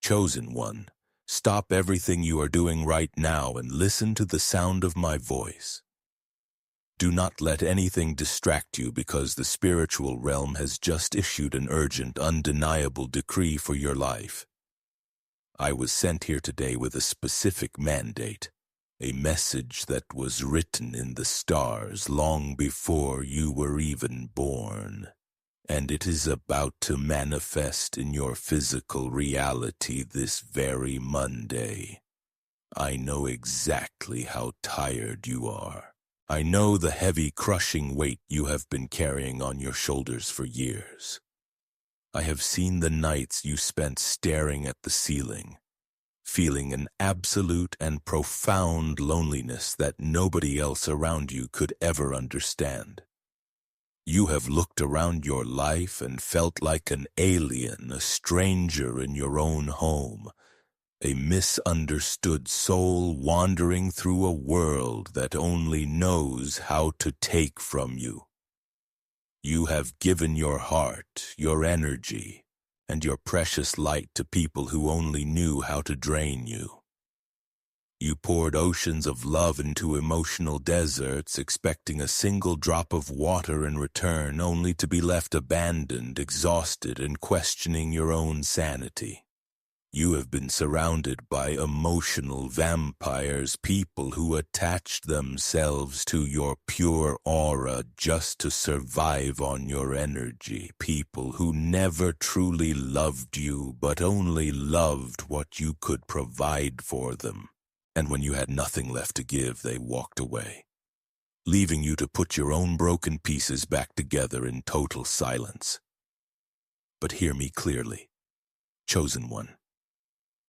Chosen One, stop everything you are doing right now and listen to the sound of my voice. Do not let anything distract you because the spiritual realm has just issued an urgent, undeniable decree for your life. I was sent here today with a specific mandate, a message that was written in the stars long before you were even born, and it is about to manifest in your physical reality this very Monday. I know exactly how tired you are. I know the heavy, crushing weight you have been carrying on your shoulders for years. I have seen the nights you spent staring at the ceiling, feeling an absolute and profound loneliness that nobody else around you could ever understand. You have looked around your life and felt like an alien, a stranger in your own home, a misunderstood soul wandering through a world that only knows how to take from you. You have given your heart, your energy, and your precious light to people who only knew how to drain you. You poured oceans of love into emotional deserts, expecting a single drop of water in return, only to be left abandoned, exhausted, and questioning your own sanity. You have been surrounded by emotional vampires, people who attached themselves to your pure aura just to survive on your energy, people who never truly loved you but only loved what you could provide for them. And when you had nothing left to give, they walked away, leaving you to put your own broken pieces back together in total silence. But hear me clearly, Chosen One.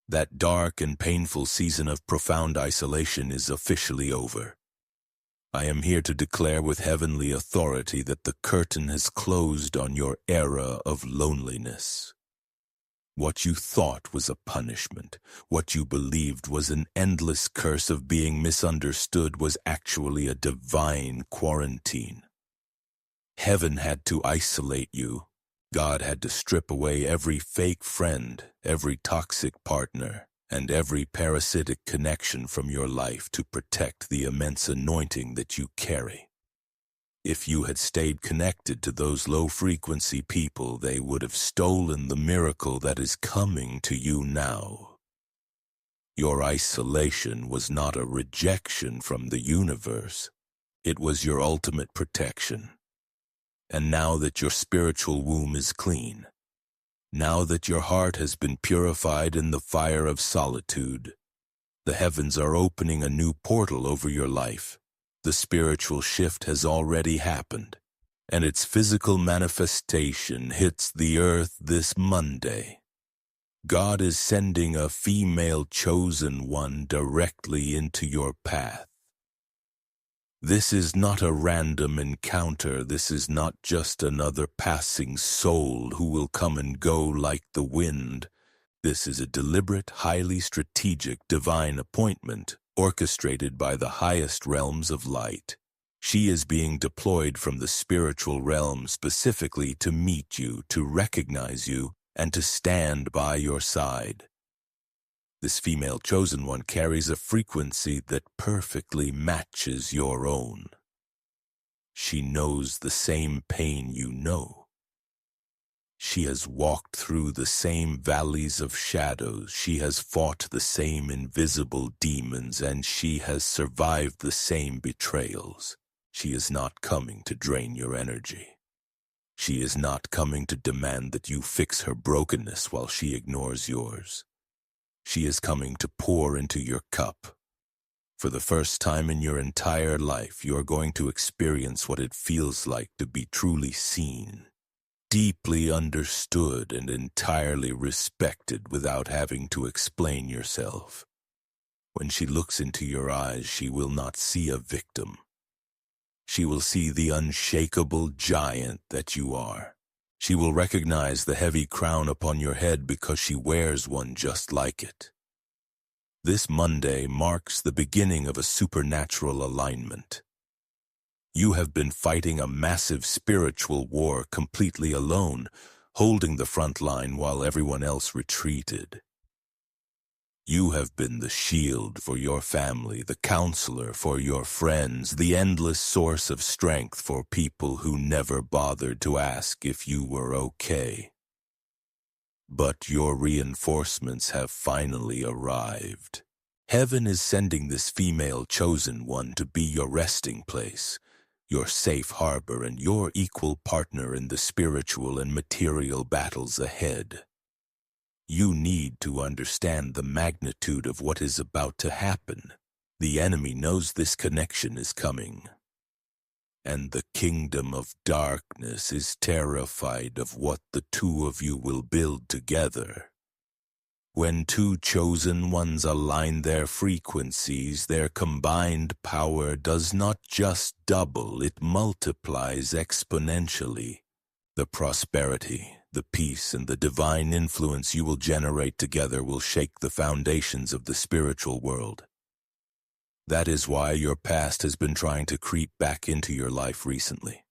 That dark and painful season of profound isolation is officially over. I am here to declare with heavenly authority that the curtain has closed on your era of loneliness. What you thought was a punishment, what you believed was an endless curse of being misunderstood, was actually a divine quarantine. Heaven had to isolate you. God had to strip away every fake friend, every toxic partner, and every parasitic connection from your life to protect the immense anointing that you carry. If you had stayed connected to those low-frequency people, they would have stolen the miracle that is coming to you now. Your isolation was not a rejection from the universe. It was your ultimate protection. And now that your spiritual womb is clean, now that your heart has been purified in the fire of solitude, the heavens are opening a new portal over your life. The spiritual shift has already happened, and its physical manifestation hits the earth this Monday. God is sending a female chosen one directly into your path. This is not a random encounter. This is not just another passing soul who will come and go like the wind. This is a deliberate, highly strategic divine appointment orchestrated by the highest realms of light. She is being deployed from the spiritual realm specifically to meet you, to recognize you, and to stand by your side. This female chosen one carries a frequency that perfectly matches your own. She knows the same pain you know. She has walked through the same valleys of shadows. She has fought the same invisible demons, and she has survived the same betrayals. She is not coming to drain your energy. She is not coming to demand that you fix her brokenness while she ignores yours. She is coming to pour into your cup. For the first time in your entire life, you are going to experience what it feels like to be truly seen, deeply understood, and entirely respected without having to explain yourself. When she looks into your eyes, she will not see a victim. She will see the unshakable giant that you are. She will recognize the heavy crown upon your head because she wears one just like it. This Monday marks the beginning of a supernatural alignment. You have been fighting a massive spiritual war completely alone, holding the front line while everyone else retreated. You have been the shield for your family, the counselor for your friends, the endless source of strength for people who never bothered to ask if you were okay. But your reinforcements have finally arrived. Heaven is sending this female chosen one to be your resting place, your safe harbor, and your equal partner in the spiritual and material battles ahead. You need to understand the magnitude of what is about to happen. The enemy knows this connection is coming, and the kingdom of darkness is terrified of what the two of you will build together. When two chosen ones align their frequencies, their combined power does not just double, it multiplies exponentially. The prosperity, the peace, and the divine influence you will generate together will shake the foundations of the spiritual world. That is why your past has been trying to creep back into your life recently.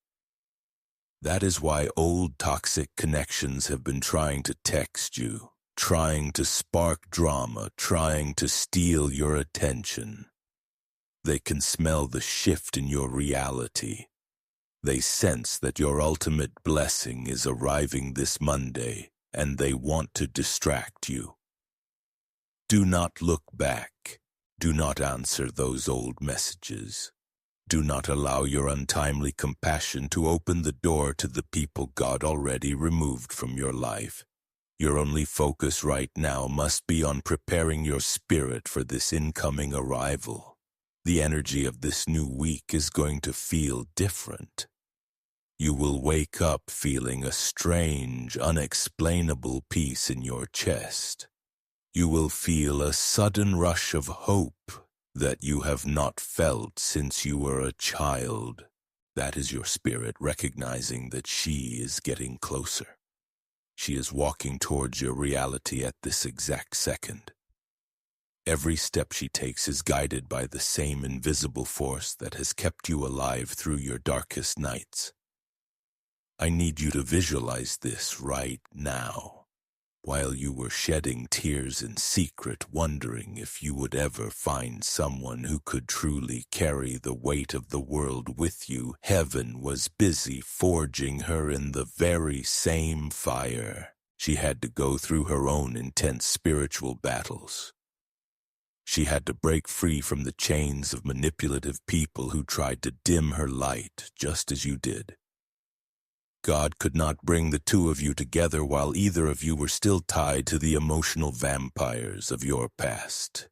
That is why old toxic connections have been trying to text you, trying to spark drama, trying to steal your attention. They can smell the shift in your reality. They sense that your ultimate blessing is arriving this Monday, and they want to distract you. Do not look back. Do not answer those old messages. Do not allow your untimely compassion to open the door to the people God already removed from your life. Your only focus right now must be on preparing your spirit for this incoming arrival. The energy of this new week is going to feel different. You will wake up feeling a strange, unexplainable peace in your chest. You will feel a sudden rush of hope that you have not felt since you were a child. That is your spirit recognizing that she is getting closer. She is walking towards your reality at this exact second. Every step she takes is guided by the same invisible force that has kept you alive through your darkest nights. I need you to visualize this right now. While you were shedding tears in secret, wondering if you would ever find someone who could truly carry the weight of the world with you, heaven was busy forging her in the very same fire. She had to go through her own intense spiritual battles. She had to break free from the chains of manipulative people who tried to dim her light, just as you did. God could not bring the two of you together while either of you were still tied to the emotional vampires of your past.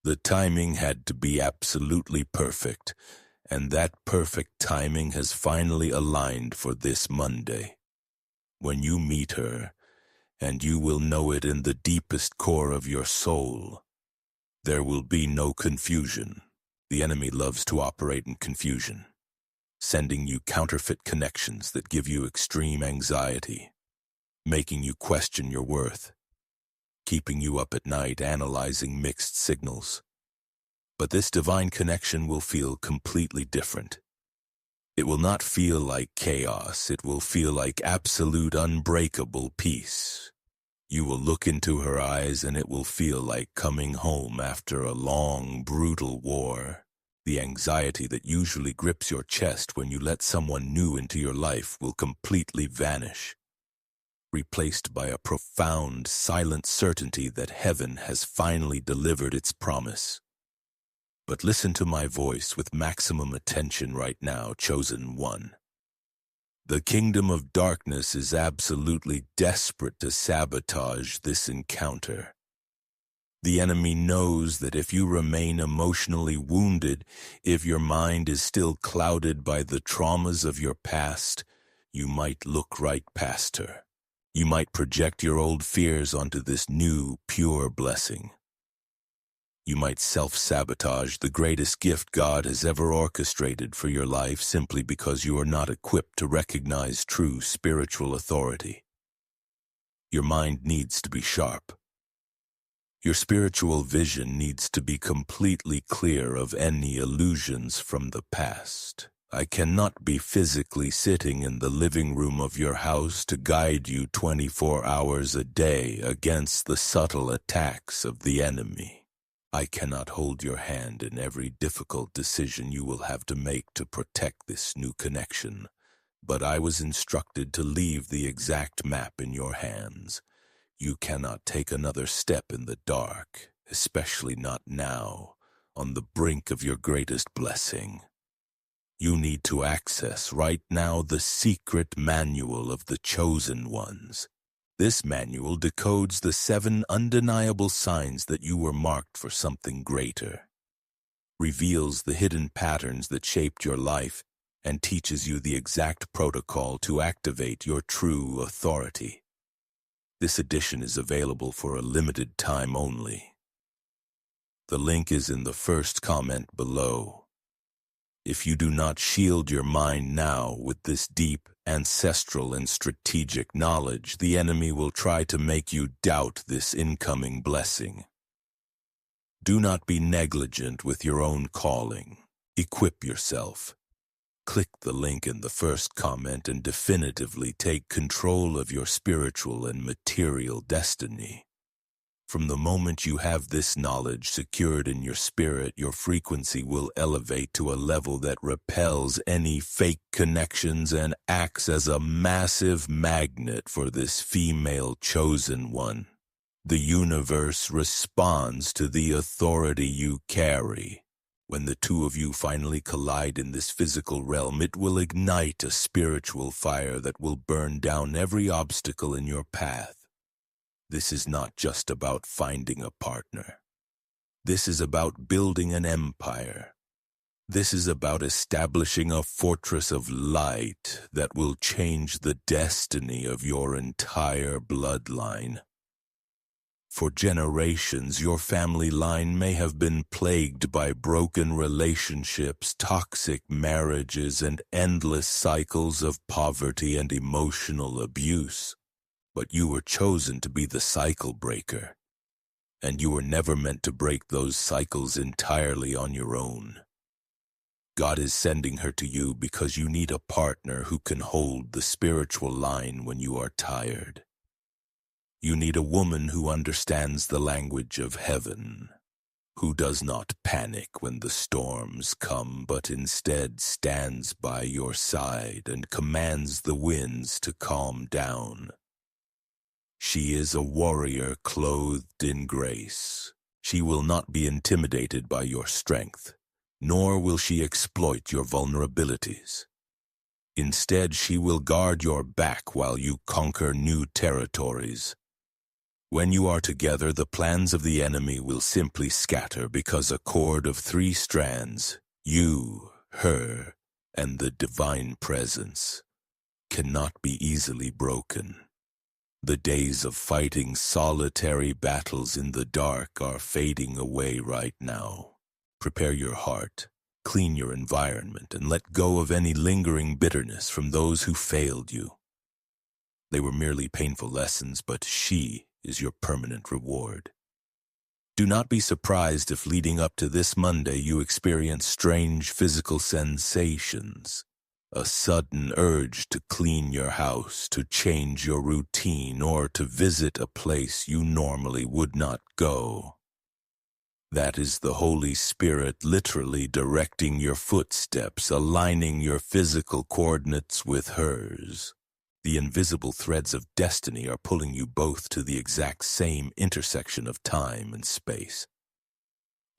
The timing had to be absolutely perfect, and that perfect timing has finally aligned for this Monday. When you meet her, and you will know it in the deepest core of your soul, there will be no confusion. The enemy loves to operate in confusion, sending you counterfeit connections that give you extreme anxiety, making you question your worth, keeping you up at night analyzing mixed signals. But this divine connection will feel completely different. It will not feel like chaos, it will feel like absolute unbreakable peace. You will look into her eyes and it will feel like coming home after a long, brutal war. The anxiety that usually grips your chest when you let someone new into your life will completely vanish, replaced by a profound, silent certainty that heaven has finally delivered its promise. But listen to my voice with maximum attention right now, chosen one. The kingdom of darkness is absolutely desperate to sabotage this encounter. The enemy knows that if you remain emotionally wounded, if your mind is still clouded by the traumas of your past, you might look right past her. You might project your old fears onto this new, pure blessing. You might self-sabotage the greatest gift God has ever orchestrated for your life simply because you are not equipped to recognize true spiritual authority. Your mind needs to be sharp. Your spiritual vision needs to be completely clear of any illusions from the past. I cannot be physically sitting in the living room of your house to guide you 24 hours a day against the subtle attacks of the enemy. I cannot hold your hand in every difficult decision you will have to make to protect this new connection, but I was instructed to leave the exact map in your hands. You cannot take another step in the dark, especially not now, on the brink of your greatest blessing. You need to access right now the secret manual of the Chosen Ones. This manual decodes the 7 undeniable signs that you were marked for something greater, reveals the hidden patterns that shaped your life, and teaches you the exact protocol to activate your true authority. This edition is available for a limited time only. The link is in the first comment below. If you do not shield your mind now with this deep, ancestral, and strategic knowledge, the enemy will try to make you doubt this incoming blessing. Do not be negligent with your own calling. Equip yourself. Click the link in the first comment and definitively take control of your spiritual and material destiny. From the moment you have this knowledge secured in your spirit, your frequency will elevate to a level that repels any fake connections and acts as a massive magnet for this female chosen one. The universe responds to the authority you carry. When the two of you finally collide in this physical realm, it will ignite a spiritual fire that will burn down every obstacle in your path. This is not just about finding a partner. This is about building an empire. This is about establishing a fortress of light that will change the destiny of your entire bloodline. For generations, your family line may have been plagued by broken relationships, toxic marriages, and endless cycles of poverty and emotional abuse. But you were chosen to be the cycle breaker, and you were never meant to break those cycles entirely on your own. God is sending her to you because you need a partner who can hold the spiritual line when you are tired. You need a woman who understands the language of heaven, who does not panic when the storms come, but instead stands by your side and commands the winds to calm down. She is a warrior clothed in grace. She will not be intimidated by your strength, nor will she exploit your vulnerabilities. Instead, she will guard your back while you conquer new territories. When you are together, the plans of the enemy will simply scatter because a cord of 3 strands, you, her, and the divine presence, cannot be easily broken. The days of fighting solitary battles in the dark are fading away right now. Prepare your heart, clean your environment, and let go of any lingering bitterness from those who failed you. They were merely painful lessons, but she is your permanent reward. Do not be surprised if leading up to this Monday you experience strange physical sensations. A sudden urge to clean your house, to change your routine, or to visit a place you normally would not go. That is the Holy Spirit literally directing your footsteps, aligning your physical coordinates with hers. The invisible threads of destiny are pulling you both to the exact same intersection of time and space.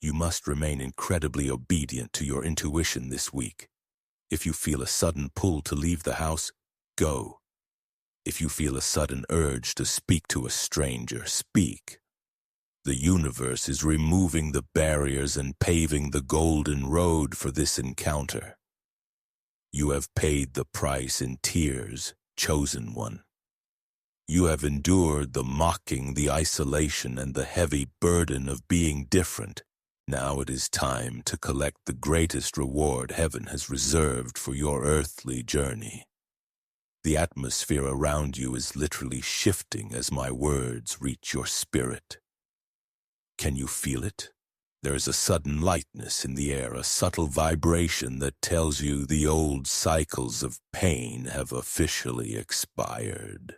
You must remain incredibly obedient to your intuition this week. If you feel a sudden pull to leave the house, go. If you feel a sudden urge to speak to a stranger, speak. The universe is removing the barriers and paving the golden road for this encounter. You have paid the price in tears, chosen one. You have endured the mocking, the isolation, and the heavy burden of being different. Now it is time to collect the greatest reward heaven has reserved for your earthly journey. The atmosphere around you is literally shifting as my words reach your spirit. Can you feel it? There is a sudden lightness in the air, a subtle vibration that tells you the old cycles of pain have officially expired.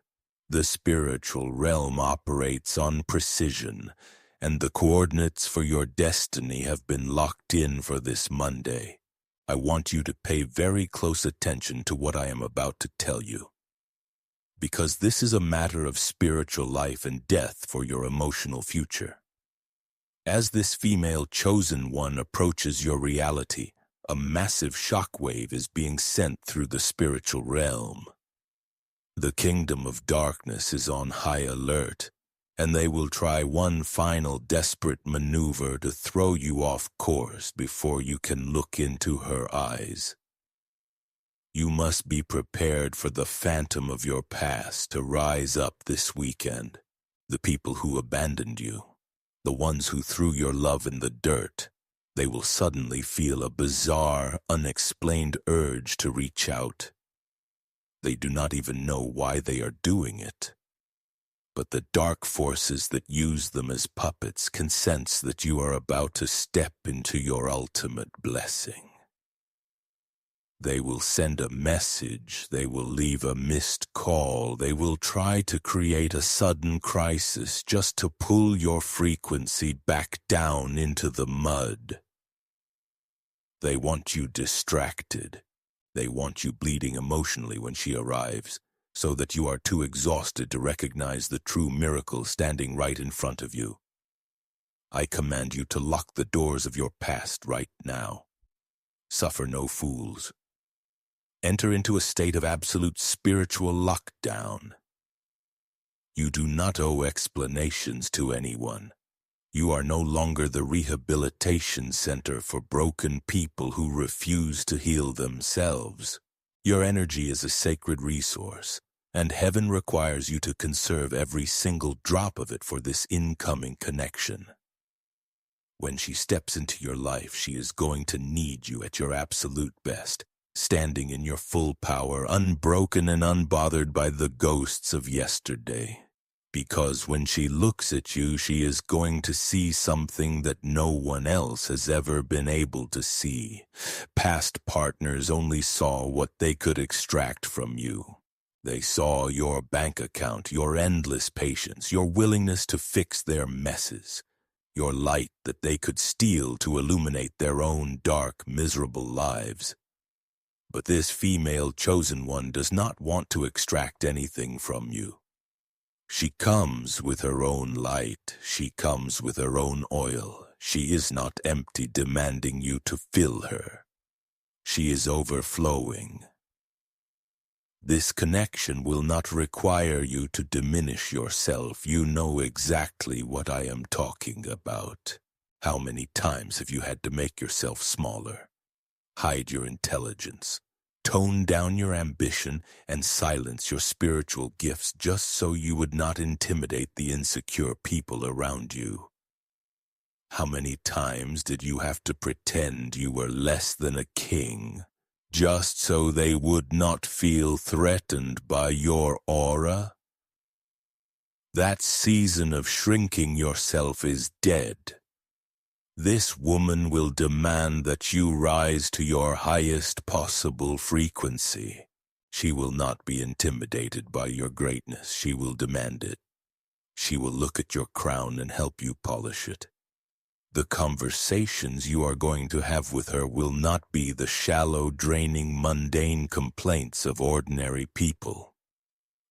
The spiritual realm operates on precision, and the coordinates for your destiny have been locked in for this Monday. I want you to pay very close attention to what I am about to tell you, because this is a matter of spiritual life and death for your emotional future. As this female chosen one approaches your reality, a massive shockwave is being sent through the spiritual realm. The kingdom of darkness is on high alert, and they will try one final desperate maneuver to throw you off course before you can look into her eyes. You must be prepared for the phantom of your past to rise up this weekend, the people who abandoned you. The ones who threw your love in the dirt. They will suddenly feel a bizarre, unexplained urge to reach out. They do not even know why they are doing it. But the dark forces that use them as puppets can sense that you are about to step into your ultimate blessing. They will send a message, they will leave a missed call, they will try to create a sudden crisis just to pull your frequency back down into the mud. They want you distracted. They want you bleeding emotionally when she arrives, so that you are too exhausted to recognize the true miracle standing right in front of you. I command you to lock the doors of your past right now. Suffer no fools. Enter into a state of absolute spiritual lockdown. You do not owe explanations to anyone. You are no longer the rehabilitation center for broken people who refuse to heal themselves. Your energy is a sacred resource, and heaven requires you to conserve every single drop of it for this incoming connection. When she steps into your life, she is going to need you at your absolute best, standing in your full power, unbroken and unbothered by the ghosts of yesterday. Because when she looks at you, she is going to see something that no one else has ever been able to see. Past partners only saw what they could extract from you. They saw your bank account, your endless patience, your willingness to fix their messes, your light that they could steal to illuminate their own dark, miserable lives. But this female chosen one does not want to extract anything from you. She comes with her own light. She comes with her own oil. She is not empty, demanding you to fill her. She is overflowing. This connection will not require you to diminish yourself. You know exactly what I am talking about. How many times have you had to make yourself smaller? Hide your intelligence, tone down your ambition, and silence your spiritual gifts just so you would not intimidate the insecure people around you? How many times did you have to pretend you were less than a king, just so they would not feel threatened by your aura? That season of shrinking yourself is dead. This woman will demand that you rise to your highest possible frequency. She will not be intimidated by your greatness. She will demand it. She will look at your crown and help you polish it. The conversations you are going to have with her will not be the shallow, draining, mundane complaints of ordinary people.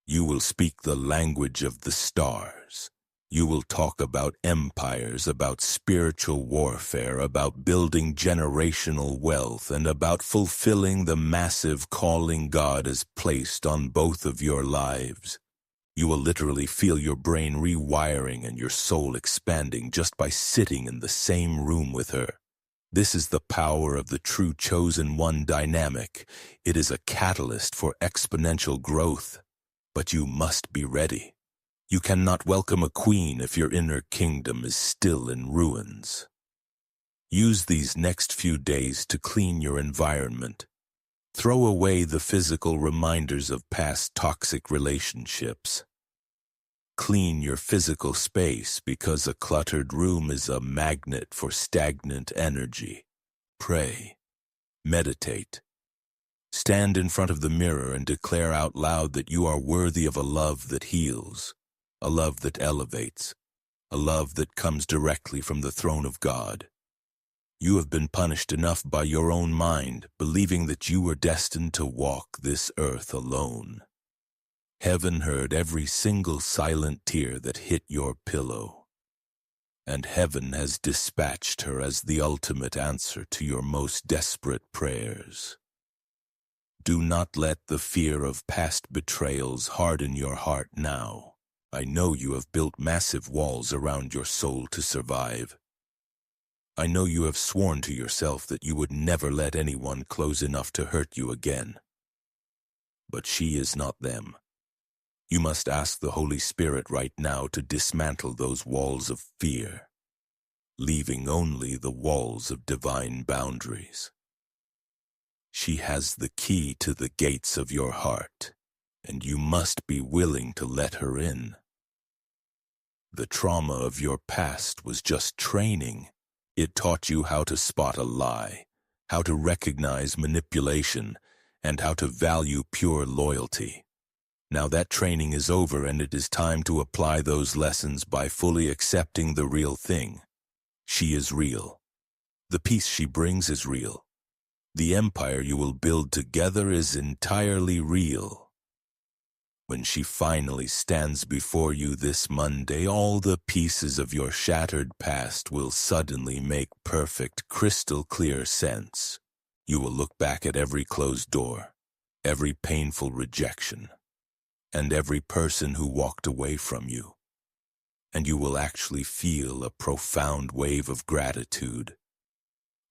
You will speak the language of the stars. You will talk about empires, about spiritual warfare, about building generational wealth, and about fulfilling the massive calling God has placed on both of your lives. You will literally feel your brain rewiring and your soul expanding just by sitting in the same room with her. This is the power of the true chosen one dynamic. It is a catalyst for exponential growth. But you must be ready. You cannot welcome a queen if your inner kingdom is still in ruins. Use these next few days to clean your environment. Throw away the physical reminders of past toxic relationships. Clean your physical space because a cluttered room is a magnet for stagnant energy. Pray. Meditate. Stand in front of the mirror and declare out loud that you are worthy of a love that heals, a love that elevates, a love that comes directly from the throne of God. You have been punished enough by your own mind, believing that you were destined to walk this earth alone. Heaven heard every single silent tear that hit your pillow, and heaven has dispatched her as the ultimate answer to your most desperate prayers. Do not let the fear of past betrayals harden your heart now. I know you have built massive walls around your soul to survive. I know you have sworn to yourself that you would never let anyone close enough to hurt you again. But she is not them. You must ask the Holy Spirit right now to dismantle those walls of fear, leaving only the walls of divine boundaries. She has the key to the gates of your heart, and you must be willing to let her in. The trauma of your past was just training. It taught you how to spot a lie, how to recognize manipulation, and how to value pure loyalty. Now that training is over, and it is time to apply those lessons by fully accepting the real thing. She is real. The peace she brings is real. The empire you will build together is entirely real. When she finally stands before you this Monday, all the pieces of your shattered past will suddenly make perfect, crystal clear sense. You will look back at every closed door, every painful rejection, and every person who walked away from you, and you will actually feel a profound wave of gratitude.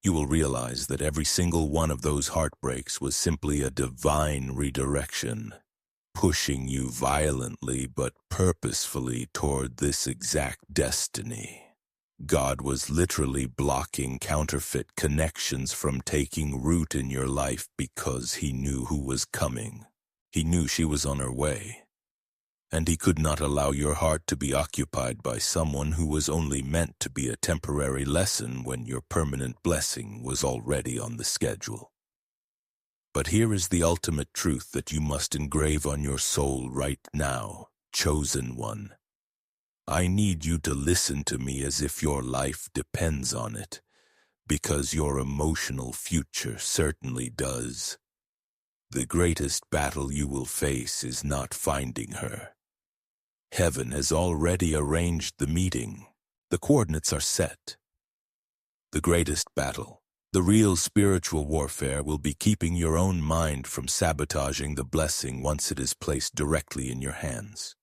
You will realize that every single one of those heartbreaks was simply a divine redirection, pushing you violently but purposefully toward this exact destiny. God was literally blocking counterfeit connections from taking root in your life because he knew who was coming. He knew she was on her way, and he could not allow your heart to be occupied by someone who was only meant to be a temporary lesson when your permanent blessing was already on the schedule. But here is the ultimate truth that you must engrave on your soul right now, chosen one. I need you to listen to me as if your life depends on it, because your emotional future certainly does. The greatest battle you will face is not finding her. Heaven has already arranged the meeting. The coordinates are set. The greatest battle, the real spiritual warfare, will be keeping your own mind from sabotaging the blessing once it is placed directly in your hands.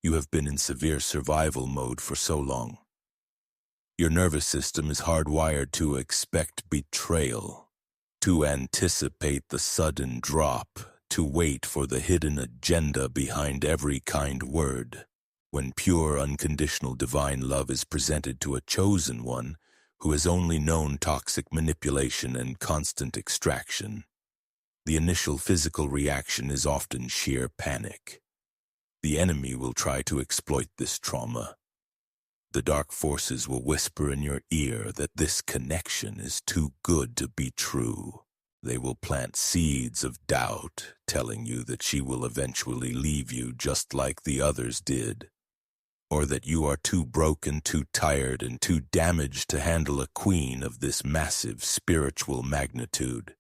You have been in severe survival mode for so long. Your nervous system is hardwired to expect betrayal, to anticipate the sudden drop, to wait for the hidden agenda behind every kind word. When pure, unconditional divine love is presented to a chosen one who has only known toxic manipulation and constant extraction, the initial physical reaction is often sheer panic. The enemy will try to exploit this trauma. The dark forces will whisper in your ear that this connection is too good to be true. They will plant seeds of doubt, telling you that she will eventually leave you just like the others did, or that you are too broken, too tired, and too damaged to handle a queen of this massive spiritual magnitude.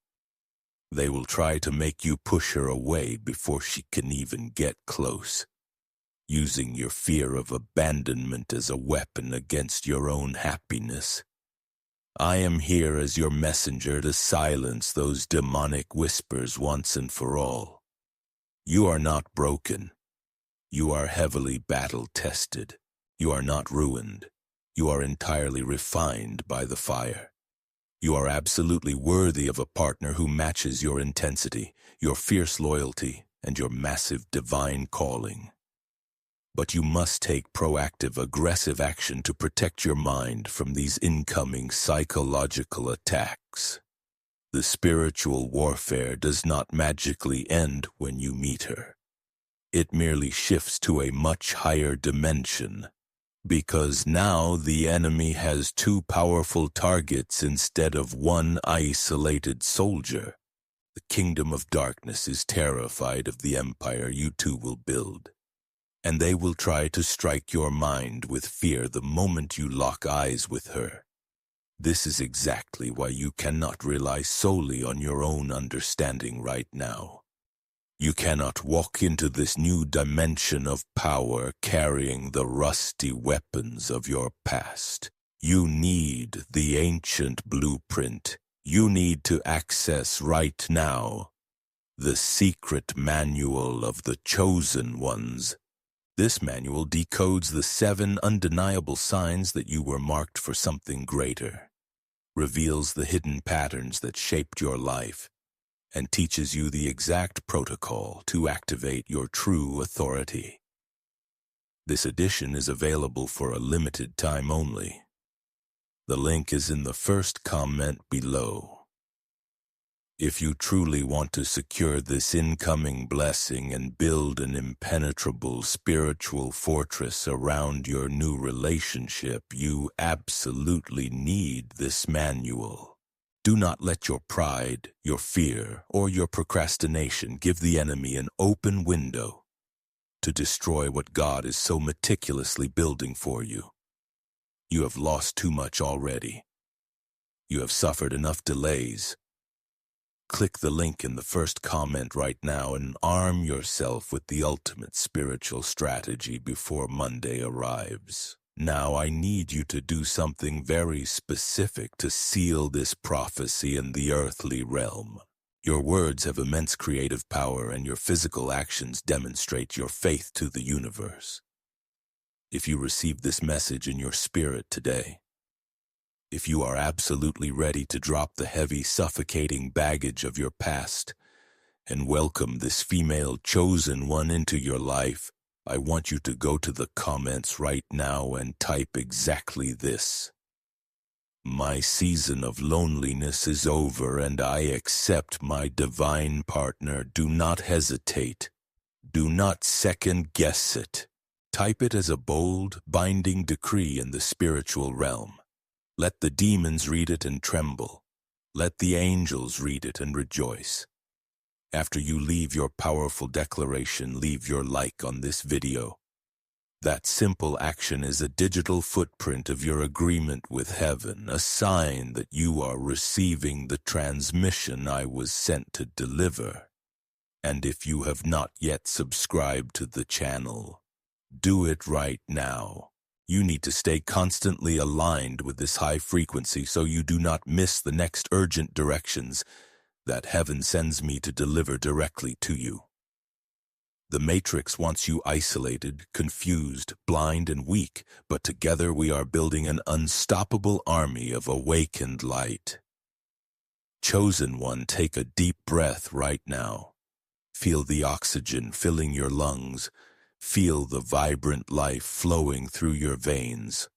They will try to make you push her away before she can even get close, using your fear of abandonment as a weapon against your own happiness. I am here as your messenger to silence those demonic whispers once and for all. You are not broken. You are heavily battle-tested. You are not ruined. You are entirely refined by the fire. You are absolutely worthy of a partner who matches your intensity, your fierce loyalty, and your massive divine calling. But you must take proactive, aggressive action to protect your mind from these incoming psychological attacks. The spiritual warfare does not magically end when you meet her. it merely shifts to a much higher dimension. Because now the enemy has two powerful targets instead of one isolated soldier. The kingdom of darkness is terrified of the empire you two will build, and they will try to strike your mind with fear the moment you lock eyes with her. This is exactly why you cannot rely solely on your own understanding right now. You cannot walk into this new dimension of power carrying the rusty weapons of your past. You need the ancient blueprint. You need to access right now the secret manual of the chosen ones. This manual decodes the 7 undeniable signs that you were marked for something greater, reveals the hidden patterns that shaped your life, and teaches you the exact protocol to activate your true authority. This edition is available for a limited time only. The link is in the first comment below. If you truly want to secure this incoming blessing and build an impenetrable spiritual fortress around your new relationship, you absolutely need this manual. Do not let your pride, your fear, or your procrastination give the enemy an open window to destroy what God is so meticulously building for you. You have lost too much already. You have suffered enough delays. Click the link in the first comment right now and arm yourself with the ultimate spiritual strategy before Monday arrives. Now I need you to do something very specific to seal this prophecy in the earthly realm. Your words have immense creative power, and your physical actions demonstrate your faith to the universe. If you receive this message in your spirit today, if you are absolutely ready to drop the heavy, suffocating baggage of your past and welcome this female chosen one into your life, I want you to go to the comments right now and type exactly this. My season of loneliness is over and I accept my divine partner. Do not hesitate. Do not second guess it. Type it as a bold, binding decree in the spiritual realm. Let the demons read it and tremble. Let the angels read it and rejoice. After you leave your powerful declaration, leave your like on this video. That simple action is a digital footprint of your agreement with heaven, a sign that you are receiving the transmission I was sent to deliver. And if you have not yet subscribed to the channel, do it right now. You need to stay constantly aligned with this high frequency so you do not miss the next urgent directions that heaven sends me to deliver directly to you. The Matrix wants you isolated, confused, blind, and weak, but together we are building an unstoppable army of awakened light. Chosen one, take a deep breath right now. Feel the oxygen filling your lungs. Feel the vibrant life flowing through your veins.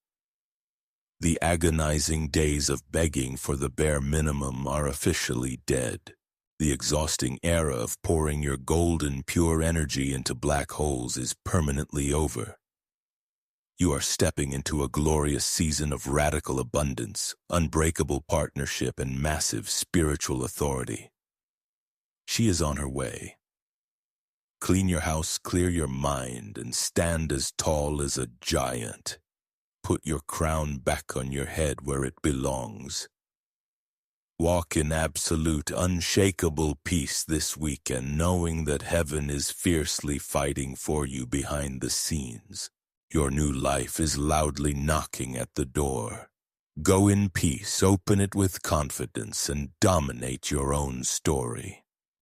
The agonizing days of begging for the bare minimum are officially dead. The exhausting era of pouring your golden, pure energy into black holes is permanently over. You are stepping into a glorious season of radical abundance, unbreakable partnership, and massive spiritual authority. She is on her way. Clean your house, clear your mind, and stand as tall as a giant. Put your crown back on your head where it belongs. Walk in absolute, unshakable peace this weekend, knowing that heaven is fiercely fighting for you behind the scenes. Your new life is loudly knocking at the door. Go in peace, open it with confidence, and dominate your own story.